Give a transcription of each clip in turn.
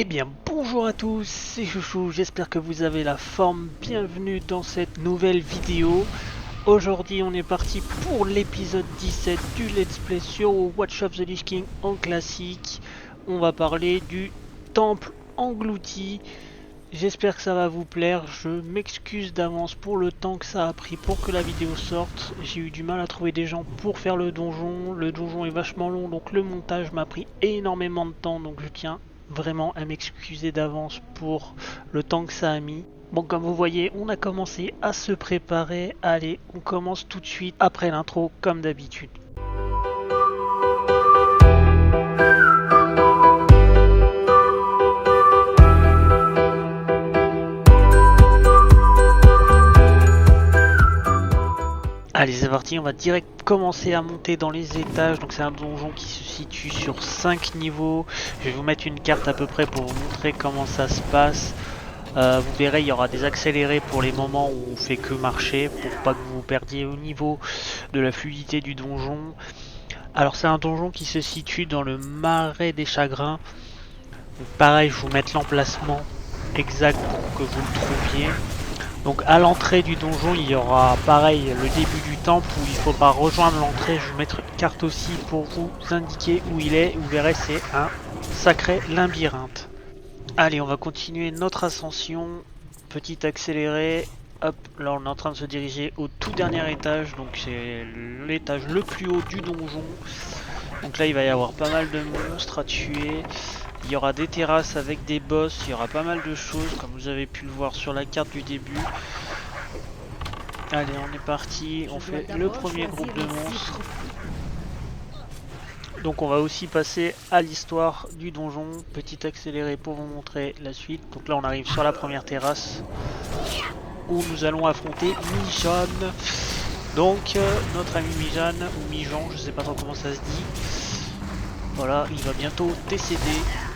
Eh bien bonjour à tous, c'est Chouchou, j'espère que vous avez la forme, bienvenue dans cette nouvelle vidéo. Aujourd'hui on est parti pour l'épisode 17 du Let's Play sur Watch of the Lich King en classique. On va parler du temple englouti. J'espère que ça va vous plaire, je m'excuse d'avance pour le temps que ça a pris pour que la vidéo sorte. J'ai eu du mal à trouver des gens pour faire le donjon est vachement long donc le montage m'a pris énormément de temps, donc je tiens vraiment à m'excuser d'avance pour le temps que ça a mis. Bon, comme vous voyez, on a commencé à se préparer. Allez, on commence tout de suite après l'intro comme d'habitude. Allez, c'est parti, on va direct commencer à monter dans les étages. Donc c'est un donjon qui se situe sur 5 niveaux. Je vais vous mettre une carte à peu près pour vous montrer comment ça se passe. Vous verrez, il y aura des accélérés pour les moments où on fait que marcher, pour pas que vous vous perdiez au niveau de la fluidité du donjon. Alors c'est un donjon qui se situe dans le Marais des Chagrins. Donc pareil, je vous mets l'emplacement exact pour que vous le trouviez. Donc à l'entrée du donjon, il y aura pareil le début du temple où il faudra rejoindre l'entrée. Je vais vous mettre une carte aussi pour vous indiquer où il est. Vous verrez, c'est un sacré labyrinthe. Allez, on va continuer notre ascension. Petit accéléré. Hop, là on est en train de se diriger au tout dernier étage. Donc c'est l'étage le plus haut du donjon. Donc là il va y avoir pas mal de monstres à tuer. Il y aura des terrasses avec des boss, il y aura pas mal de choses comme vous avez pu le voir sur la carte du début. Allez, on est parti, on fait le premier groupe de monstres. Donc on va aussi passer à l'histoire du donjon. Petit accéléré pour vous montrer la suite. Donc là on arrive sur la première terrasse où nous allons affronter Mijan. Donc notre ami Mijan, ou Mijan, je sais pas trop comment ça se dit. Voilà, il va bientôt décéder.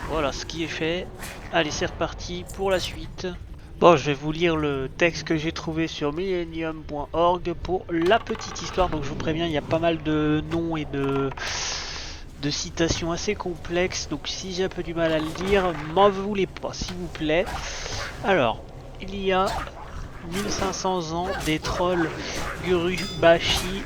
Voilà ce qui est fait. Allez, c'est reparti pour la suite. Bon, je vais vous lire le texte que j'ai trouvé sur millennium.org pour la petite histoire. Donc je vous préviens, il y a pas mal de noms et de citations assez complexes. Donc si j'ai un peu du mal à le lire, m'en voulez pas s'il vous plaît. Alors, il y a 1500 ans, des trolls Gurubashi,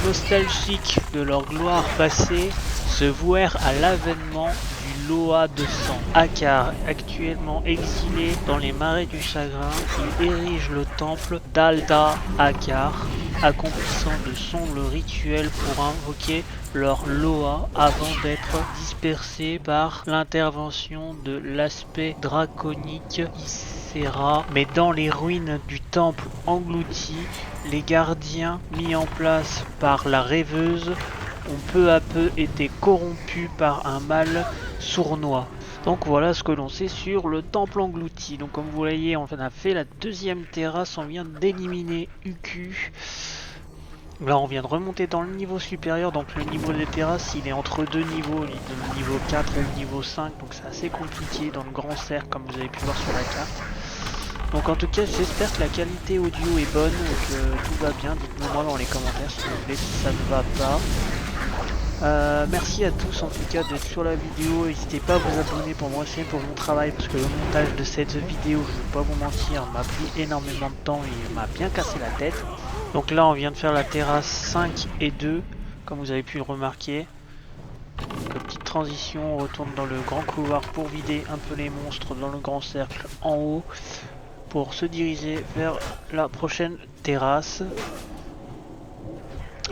nostalgiques de leur gloire passée, se vouèrent à l'avènement du Loa de sang. Akar, actuellement exilé dans les marais du chagrin, il érige le temple d'Alda Akar, accomplissant de son le rituel pour invoquer leur Loa avant d'être dispersé par l'intervention de l'aspect draconique Ysera. Mais dans les ruines du temple englouti, les gardiens mis en place par la rêveuse ont peu à peu été corrompus par un mal sournois. Donc voilà ce que l'on sait sur le temple englouti. Donc comme vous voyez, on a fait la deuxième terrasse, on vient d'éliminer UQ. Là on vient de remonter dans le niveau supérieur, donc le niveau des terrasses il est entre deux niveaux, le niveau 4 et le niveau 5, donc c'est assez compliqué dans le grand cercle comme vous avez pu voir sur la carte. Donc en tout cas j'espère que la qualité audio est bonne et que tout va bien, dites-le moi dans les commentaires s'il vous plaît si ça ne va pas. Merci à tous en tout cas d'être sur la vidéo, n'hésitez pas à vous abonner pour me remercier pour mon travail parce que le montage de cette vidéo, je ne vais pas vous mentir, m'a pris énormément de temps et m'a bien cassé la tête. Donc là on vient de faire la terrasse 5 et 2 comme vous avez pu le remarquer. Donc, petite transition, on retourne dans le grand couloir pour vider un peu les monstres dans le grand cercle en haut pour se diriger vers la prochaine terrasse.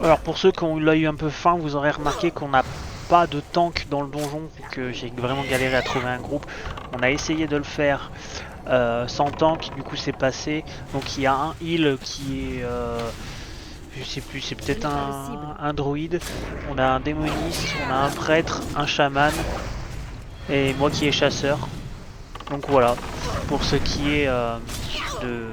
Alors pour ceux qui ont eu un peu faim, vous aurez remarqué qu'on n'a pas de tank dans le donjon, que j'ai vraiment galéré à trouver un groupe. On a essayé de le faire sans tank, du coup c'est passé. Donc il y a un heal qui est, je sais plus, c'est peut-être un druide. On a un démoniste, on a un prêtre, un chaman et moi qui est chasseur. Donc voilà, pour ce qui est de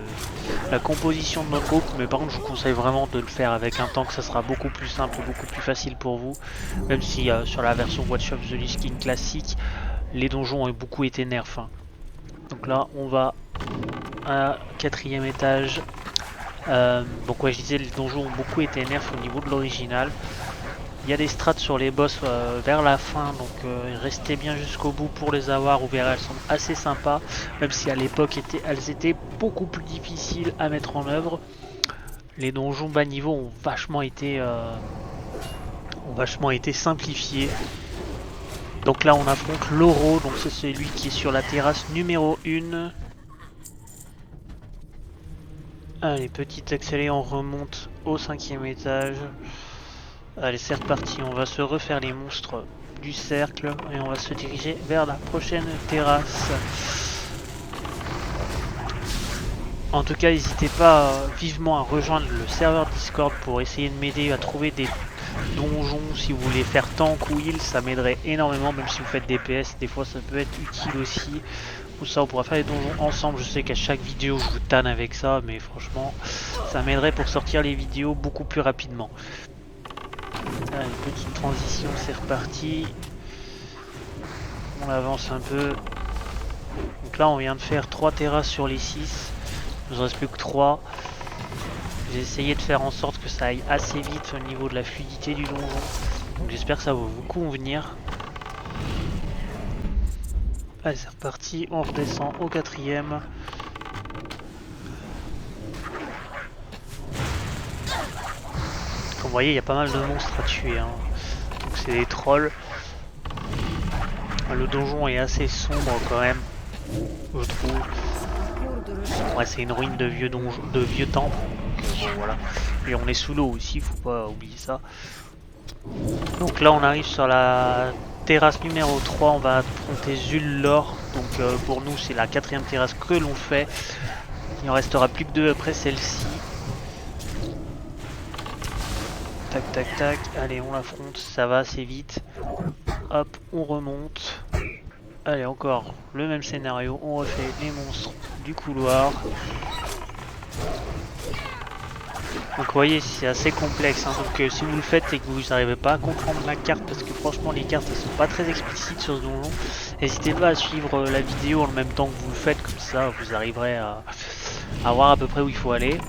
la composition de notre groupe, mais par contre je vous conseille vraiment de le faire avec un tank, ça sera beaucoup plus simple, beaucoup plus facile pour vous, même si sur la version Watch of the Lich King classique, les donjons ont beaucoup été nerfs. Hein. Donc là on va à 4ème étage, donc ouais je disais les donjons ont beaucoup été nerfs au niveau de l'original, Il y a des strats sur les boss vers la fin, donc restez bien jusqu'au bout pour les avoir, vous verrez elles sont assez sympas, même si à l'époque elles étaient beaucoup plus difficiles à mettre en œuvre. Les donjons bas niveau ont vachement été simplifiés. Donc là on affronte Loro, donc c'est celui qui est sur la terrasse numéro 1. Allez, petit accéléré, on remonte au 5e étage. Allez, c'est reparti, on va se refaire les monstres du cercle et on va se diriger vers la prochaine terrasse. En tout cas, n'hésitez pas vivement à rejoindre le serveur Discord pour essayer de m'aider à trouver des donjons. Si vous voulez faire tank ou heal, ça m'aiderait énormément, même si vous faites DPS, des fois ça peut être utile aussi. Ou ça, on pourra faire les donjons ensemble. Je sais qu'à chaque vidéo, je vous tanne avec ça, mais franchement, ça m'aiderait pour sortir les vidéos beaucoup plus rapidement. Allez, petite transition, c'est reparti. On avance un peu. Donc là, on vient de faire 3 terrasses sur les 6. Il nous reste plus que 3. J'ai essayé de faire en sorte que ça aille assez vite au niveau de la fluidité du donjon. Donc j'espère que ça va vous convenir. Allez, c'est reparti. On redescend au 4e. Comme vous voyez, il y a pas mal de monstres à tuer. Hein. Donc c'est des trolls. Le donjon est assez sombre quand même, je trouve. Ouais, c'est une ruine de vieux temples. Bon, voilà. Et on est sous l'eau aussi, faut pas oublier ça. Donc là, on arrive sur la terrasse numéro 3. On va affronter Zullor. Donc pour nous, c'est la 4e terrasse que l'on fait. Il en restera plus que 2 après celle-ci. Tac, tac, tac. Allez, on l'affronte. Ça va assez vite. Hop, on remonte. Allez, encore le même scénario. On refait les monstres du couloir. Donc vous voyez, c'est assez complexe. Hein. Donc si vous le faites et que vous n'arrivez pas à comprendre la carte, parce que franchement les cartes ne sont pas très explicites sur ce donjon, n'hésitez pas à suivre la vidéo en même temps que vous le faites, comme ça vous arriverez à voir à peu près où il faut aller.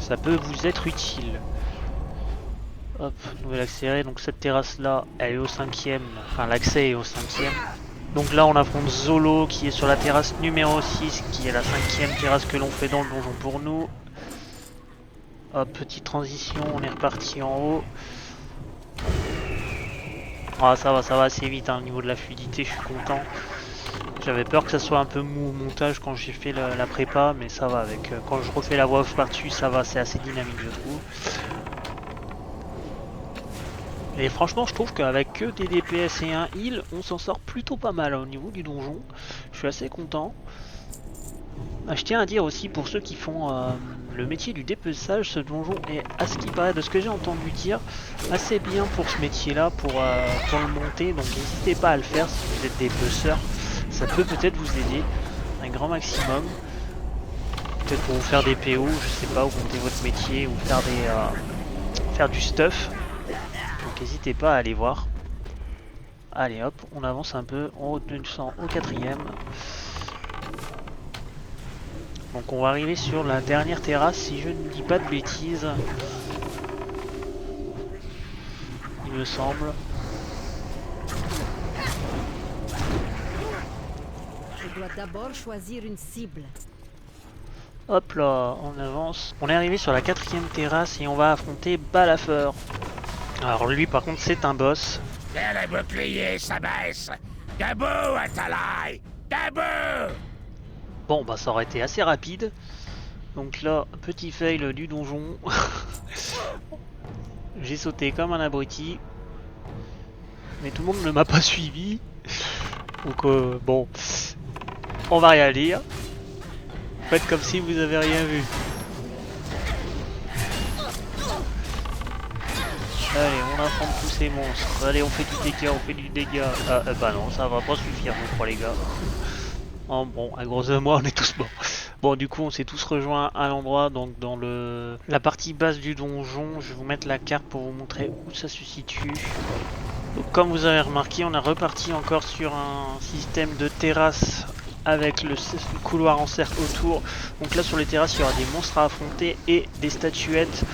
Ça peut vous être utile. Hop, nouvelle accélérée. Donc cette terrasse là, elle est au 5e, enfin l'accès est au 5e. Donc là on affronte Zolo qui est sur la terrasse numéro 6, qui est la 5e terrasse que l'on fait dans le donjon pour nous. Hop, petite transition, on est reparti en haut. Ah, ça va assez vite hein, au niveau de la fluidité, je suis content. J'avais peur que ça soit un peu mou au montage quand j'ai fait la prépa, mais ça va avec. Quand je refais la voix off par-dessus, ça va, c'est assez dynamique je trouve. Et franchement, je trouve qu'avec que des DPS et un heal, on s'en sort plutôt pas mal au niveau du donjon. Je suis assez content. Je tiens à dire aussi pour ceux qui font le métier du dépeçage, ce donjon est, à ce qui paraît, de ce que j'ai entendu dire, assez bien pour ce métier-là, pour le monter. Donc n'hésitez pas à le faire si vous êtes dépeceurs. Ça peut-être vous aider un grand maximum. Peut-être pour vous faire des PO, je sais pas, ou monter votre métier, ou faire du stuff. Donc n'hésitez pas à aller voir. Allez hop, on avance un peu, on descend au 4e. Donc on va arriver sur la dernière terrasse si je ne dis pas de bêtises. Il me semble. Je dois d'abord choisir une cible. Hop là, on avance. On est arrivé sur la 4e terrasse et on va affronter Balafeur. Alors lui par contre c'est un boss. Le bouclier s'abaisse. Debout, Atalai. Debout. Bon bah ça aurait été assez rapide. Donc là, petit fail du donjon. J'ai sauté comme un abruti. Mais tout le monde ne m'a pas suivi. Donc bon, on va rien dire. Faites comme si vous avez rien vu. Allez, on affronte tous ces monstres. Allez, on fait du dégât, bah non, ça va pas suffire, je crois les gars. Oh, bon, à grosso modo, on est tous morts. Bon, du coup, on s'est tous rejoints à l'endroit, donc dans la partie basse du donjon. Je vais vous mettre la carte pour vous montrer où ça se situe. Donc, comme vous avez remarqué, on a reparti encore sur un système de terrasse avec le couloir en cercle autour. Donc là, sur les terrasses, il y aura des monstres à affronter et des statuettes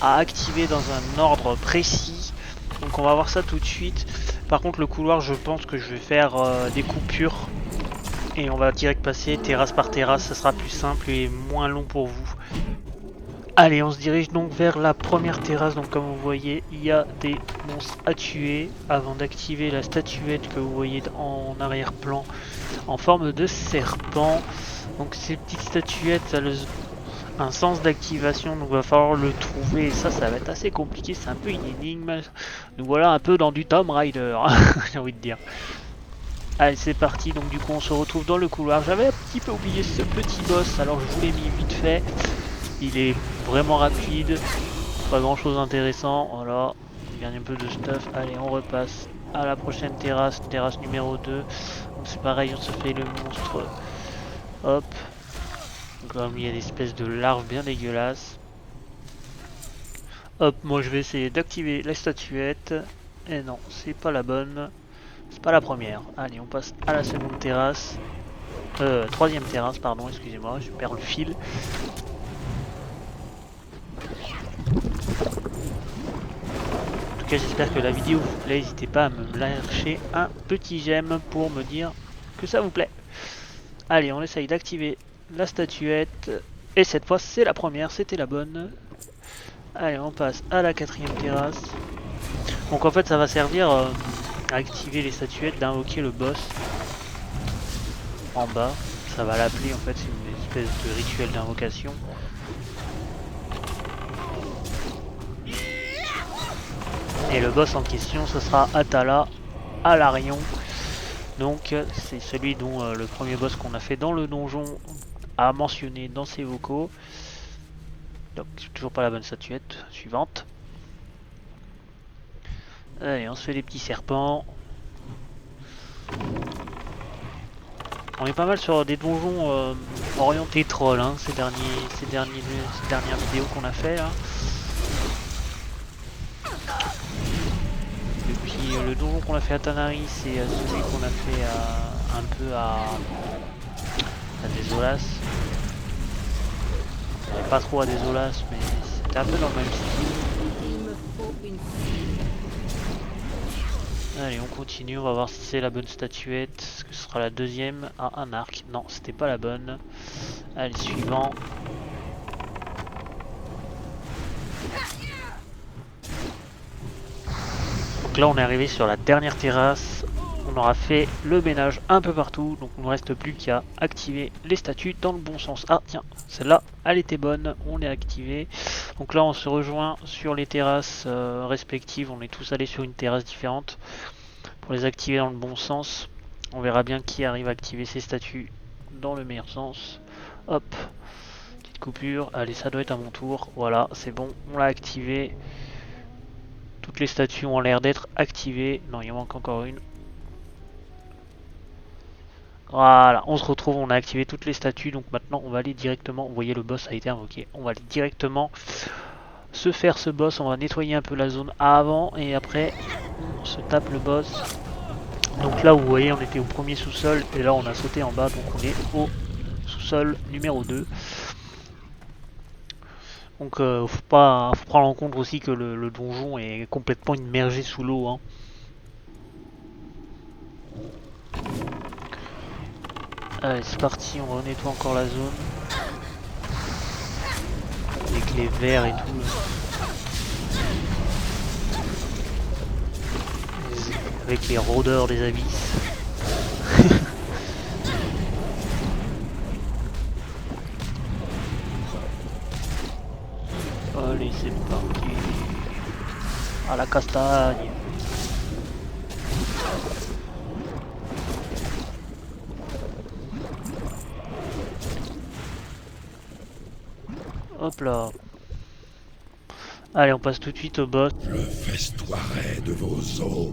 à activer dans un ordre précis. Donc on va voir ça tout de suite. Par contre le couloir, je pense que je vais faire des coupures. Et on va direct passer terrasse par terrasse, ça sera plus simple et moins long pour vous. Allez, on se dirige donc vers la première terrasse. Donc comme vous voyez, il y a des monstres à tuer avant d'activer la statuette que vous voyez en arrière-plan en forme de serpent. Donc ces petites statuettes, elles ont un sens d'activation, donc il va falloir le trouver. Et ça va être assez compliqué, c'est un peu une énigme. Nous voilà un peu dans du Tomb Raider, j'ai envie de dire. Allez, c'est parti. Donc du coup on se retrouve dans le couloir. J'avais un petit peu oublié ce petit boss, alors je vous l'ai mis vite fait. Il est vraiment rapide, pas grand chose d'intéressant. Voilà, il gagne un peu de stuff. Allez, on repasse à la prochaine terrasse, terrasse numéro 2. Donc c'est pareil, on se fait le monstre. Hop. Donc là, il y a des espèces de larves bien dégueulasses. Hop, moi je vais essayer d'activer la statuette. Et non, c'est pas la bonne. C'est pas la première. Allez, on passe à la seconde terrasse. Troisième terrasse, pardon, excusez-moi, je perds le fil. En tout cas, j'espère que la vidéo vous plaît. N'hésitez pas à me lâcher un petit j'aime pour me dire que ça vous plaît. Allez, on essaye d'activer la statuette. Et cette fois, c'est la première, c'était la bonne. Allez, on passe à la quatrième terrasse. Donc en fait, ça va servir à activer les statuettes, d'invoquer le boss en bas. Ça va l'appeler, en fait, c'est une espèce de rituel d'invocation. Et le boss en question, ce sera Atala Alarion. Donc c'est celui dont le premier boss qu'on a fait dans le donjon a mentionné dans ses vocaux. Donc toujours pas la bonne statuette. Suivante. Allez, on se fait des petits serpents. On est pas mal sur des donjons orientés troll, hein, ces dernières vidéos qu'on a fait là. Depuis le donjon qu'on a fait à Tanari, c'est celui qu'on a fait un peu à Désolas. Pas trop à Désolas, mais c'était un peu dans le même style. Il me faut une Allez, on continue, on va voir si c'est la bonne statuette. Est-ce que ce sera la deuxième? Ah, un arc. Non, c'était pas la bonne. Allez, suivant. Donc là, on est arrivé sur la dernière terrasse. On aura fait le ménage un peu partout. Donc, il ne reste plus qu'à activer les statues dans le bon sens. Ah, tiens, celle-là, elle était bonne. On l'a activée. Donc là, on se rejoint sur les terrasses respectives. On est tous allés sur une terrasse différente. Pour les activer dans le bon sens, on verra bien qui arrive à activer ces statues dans le meilleur sens. Hop, petite coupure. Allez, ça doit être à mon tour. Voilà, c'est bon, on l'a activé. Toutes les statues ont l'air d'être activées. Non, il en manque encore une. Voilà, on se retrouve, on a activé toutes les statues. Donc maintenant, on va aller directement. Vous voyez, le boss a été invoqué. On va aller directement se faire ce boss. On va nettoyer un peu la zone avant et après, on se tape le boss. Donc là, vous voyez, on était au premier sous-sol et là, on a sauté en bas. Donc on est au sous-sol numéro 2. Donc faut prendre en compte aussi que le donjon est complètement immergé sous l'eau, hein. Allez, c'est parti, on nettoie encore la zone. Avec les vers et tout. Avec les rôdeurs des abysses. Allez, c'est parti. À la castagne. Hop là. Allez, on passe tout de suite au boss. Je festoierai de vos os.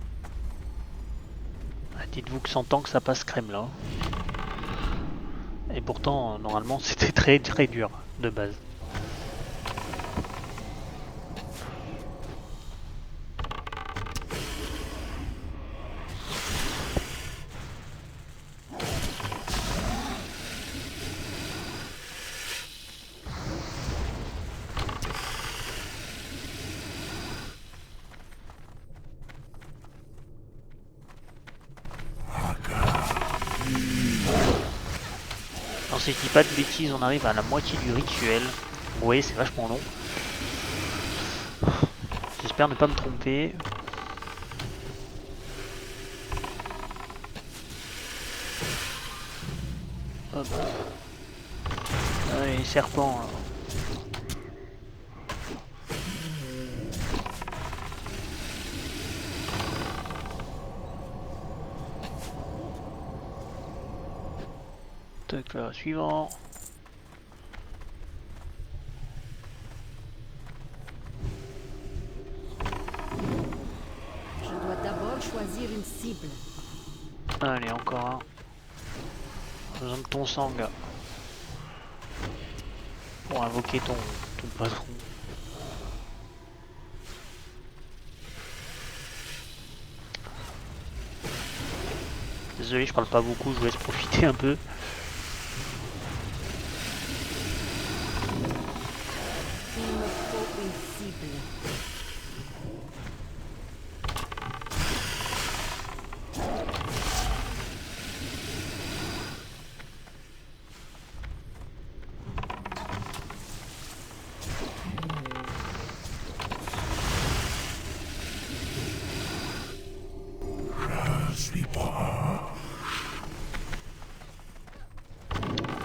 Dites-vous que 100 ans que ça passe crème là. Et pourtant, normalement, c'était très très dur de base. Alors si je dis pas de bêtises, on arrive à la moitié du rituel. Vous voyez, c'est vachement long. J'espère ne pas me tromper. Hop. Allez, serpent là. Tac là, suivant. Je dois d'abord choisir une cible. Allez, encore un. J'ai besoin de ton sang, gars. Pour invoquer ton patron. Désolé, je parle pas beaucoup, je vous laisse profiter un peu. Il me faut une cible. Je suis proche.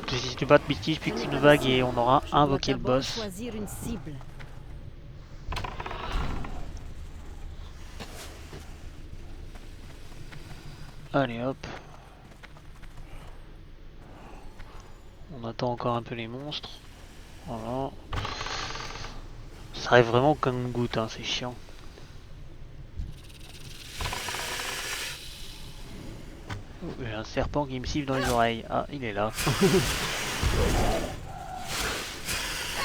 Si tu bats de bêtises, puis qu'une vague et on aura Je dois invoqué le d'abord boss. choisir une cible. Allez hop. On attend encore un peu les monstres. Voilà. Ça arrive vraiment comme une goutte, hein, c'est chiant. Oh, j'ai un serpent qui me siffle dans les oreilles. Ah, il est là.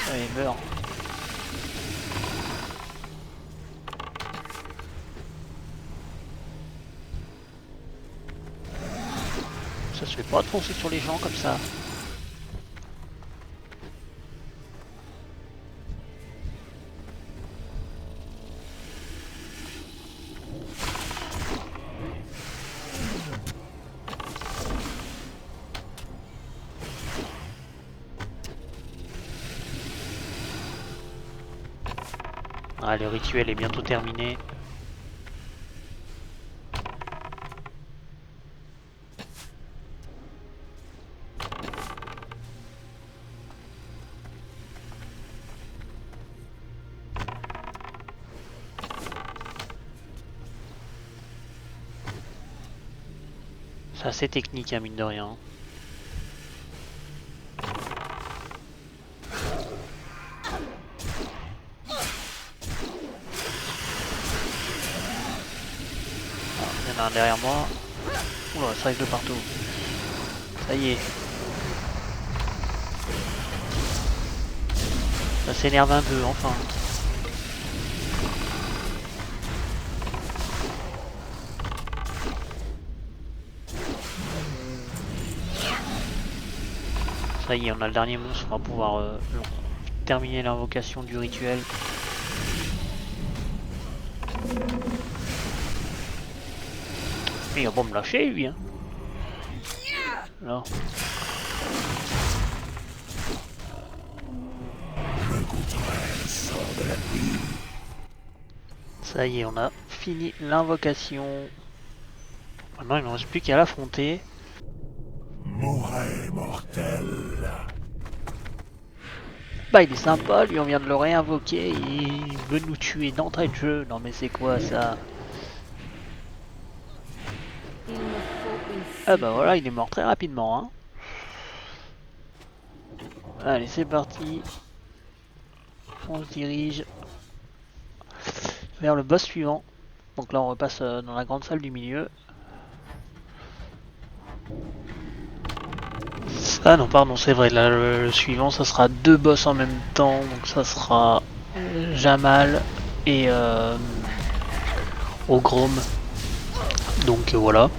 Allez, meurs. Ça se fait pas de foncer sur les gens comme ça. Ah, le rituel est bientôt terminé. C'est assez technique, hein, mine de rien. Il y en a un derrière moi. Oula, ça arrive de partout. Ça y est. Ça s'énerve un peu, enfin. Ça y est, on a le dernier monstre, on va pouvoir terminer l'invocation du rituel. Mais il va pas me lâcher lui, hein. Là. Je goûterai le sang de la nuit. Ça y est, on a fini l'invocation. Maintenant, il ne reste plus qu'à l'affronter. Mourez, mortel. Bah, il est sympa, lui, on vient de le réinvoquer. Il veut nous tuer d'entrée de jeu. Non, mais c'est quoi ça? Il me faut une cible. Ah, bah voilà, il est mort très rapidement, hein. Allez, c'est parti. On se dirige vers le boss suivant. Donc là, on repasse dans la grande salle du milieu. Ah non, pardon, c'est vrai, là le suivant ça sera 2 boss en même temps, donc ça sera Jamal et Ogrom. Donc voilà.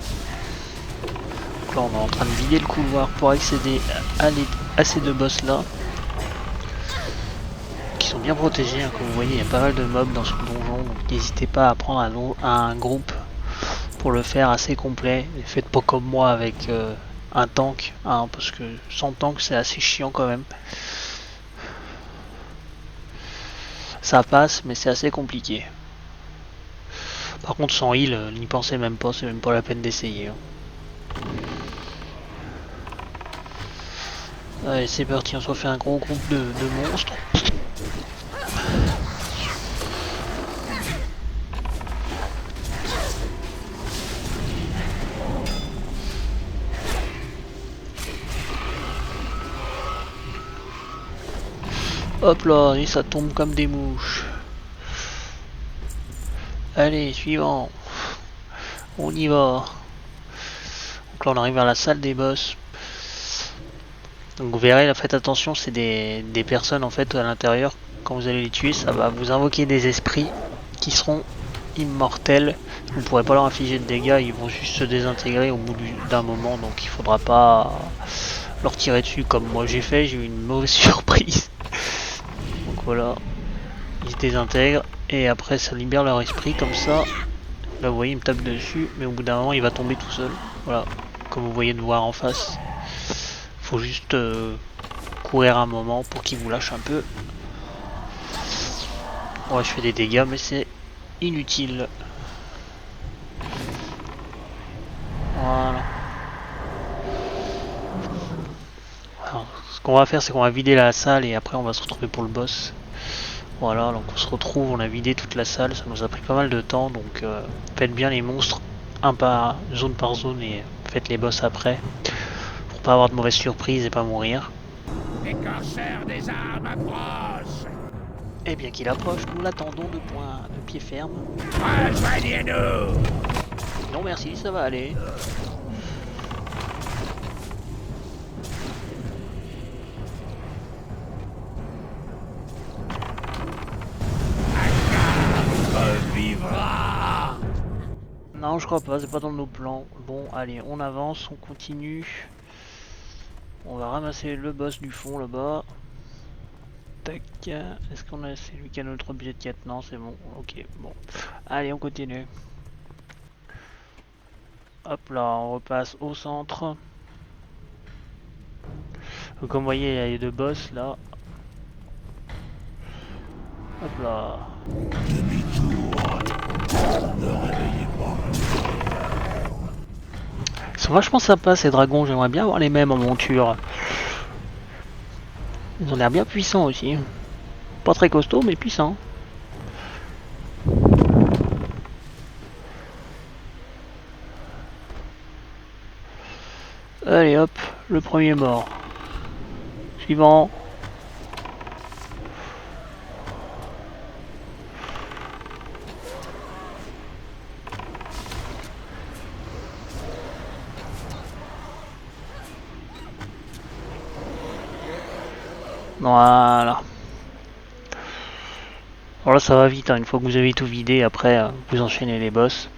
Donc là on est en train de vider le couloir pour accéder à ces 2 boss là. Qui sont bien protégés, hein. Comme vous voyez il y a pas mal de mobs dans ce donjon, donc n'hésitez pas à prendre un groupe pour le faire assez complet. Et faites pas comme moi avec un tank, hein, parce que sans tank c'est assez chiant quand même. Ça passe mais c'est assez compliqué. Par contre sans heal, n'y pensez même pas, c'est même pas la peine d'essayer. Hein. Allez c'est parti, on se refait un gros groupe de monstres. Hop là, et ça tombe comme des mouches. Allez, suivant. On y va. Donc là on arrive vers la salle des boss. Donc vous verrez, là, faites attention, c'est des personnes en fait à l'intérieur. Quand vous allez les tuer, ça va vous invoquer des esprits qui seront immortels. Vous ne pourrez pas leur infliger de dégâts, ils vont juste se désintégrer au bout d'un moment. Donc il faudra pas leur tirer dessus comme moi j'ai fait, j'ai eu une mauvaise surprise. Donc voilà, ils se désintègrent et après ça libère leur esprit comme ça. Là vous voyez il me tape dessus mais au bout d'un moment il va tomber tout seul. Voilà, comme vous voyez de voir en face. Faut juste courir un moment pour qu'il vous lâche un peu. Ouais je fais des dégâts mais c'est inutile. Voilà. Alors, ce qu'on va faire c'est qu'on va vider la salle et après on va se retrouver pour le boss. Voilà, donc on se retrouve, on a vidé toute la salle, ça nous a pris pas mal de temps, donc faites bien les monstres zone par zone et faites les boss après, pour pas avoir de mauvaises surprises et pas mourir. Les corsaires des armes approchent. Et bien qu'il approche, nous l'attendons de pied ferme. Rejoignez-nous. Non merci, ça va aller. Revivra. Non je crois pas, c'est pas dans nos plans. Bon allez, on avance, on continue. On va ramasser le boss du fond là-bas. Tac, est-ce qu'on a celui qui a notre objet de quête? Non c'est bon, ok, bon. Allez on continue. Hop là, on repasse au centre. Donc, comme vous voyez, il y a les 2 boss là. Hop là. Demi-tour. Ne réveillez pas. Ils sont vachement sympas ces dragons, j'aimerais bien avoir les mêmes en monture. Ils ont l'air bien puissants aussi. Pas très costauds mais puissants. Allez hop, le premier mort. Suivant. Voilà. Alors là ça va vite, hein. Une fois que vous avez tout vidé, après vous enchaînez les boss.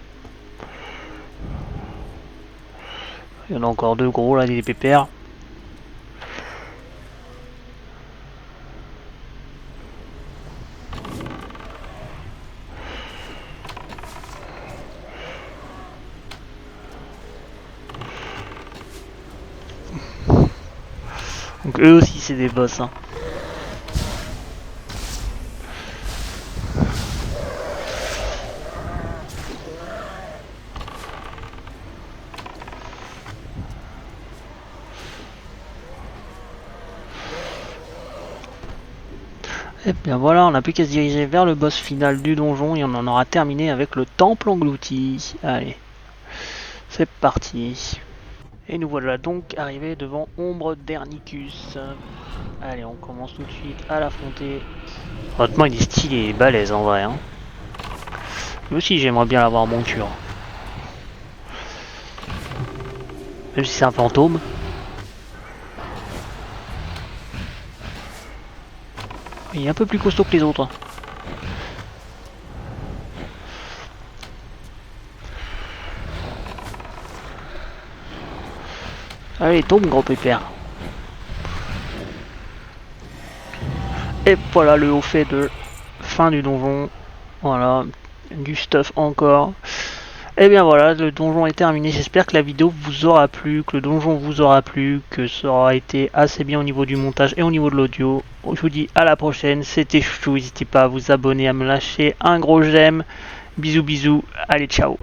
Il y en a encore 2 gros là, des pépères. Donc eux aussi c'est des boss. Hein. Et bien voilà, on n'a plus qu'à se diriger vers le boss final du donjon et on en aura terminé avec le temple englouti. Allez, c'est parti. Et nous voilà donc arrivés devant Ombre d'Hernicus. Allez, on commence tout de suite à l'affronter. Honnêtement, il est stylé et balèze en vrai. Hein. Lui aussi, j'aimerais bien l'avoir en monture. Même si c'est un fantôme. Il est un peu plus costaud que les autres. Allez, tombe, grand pépère. Et voilà le haut fait de fin du donjon. Voilà, du stuff encore. Et bien voilà, le donjon est terminé. J'espère que la vidéo vous aura plu, que le donjon vous aura plu, que ça aura été assez bien au niveau du montage et au niveau de l'audio. Je vous dis à la prochaine, c'était Chouchou, n'hésitez pas à vous abonner, à me lâcher un gros j'aime. Bisous bisous, allez ciao.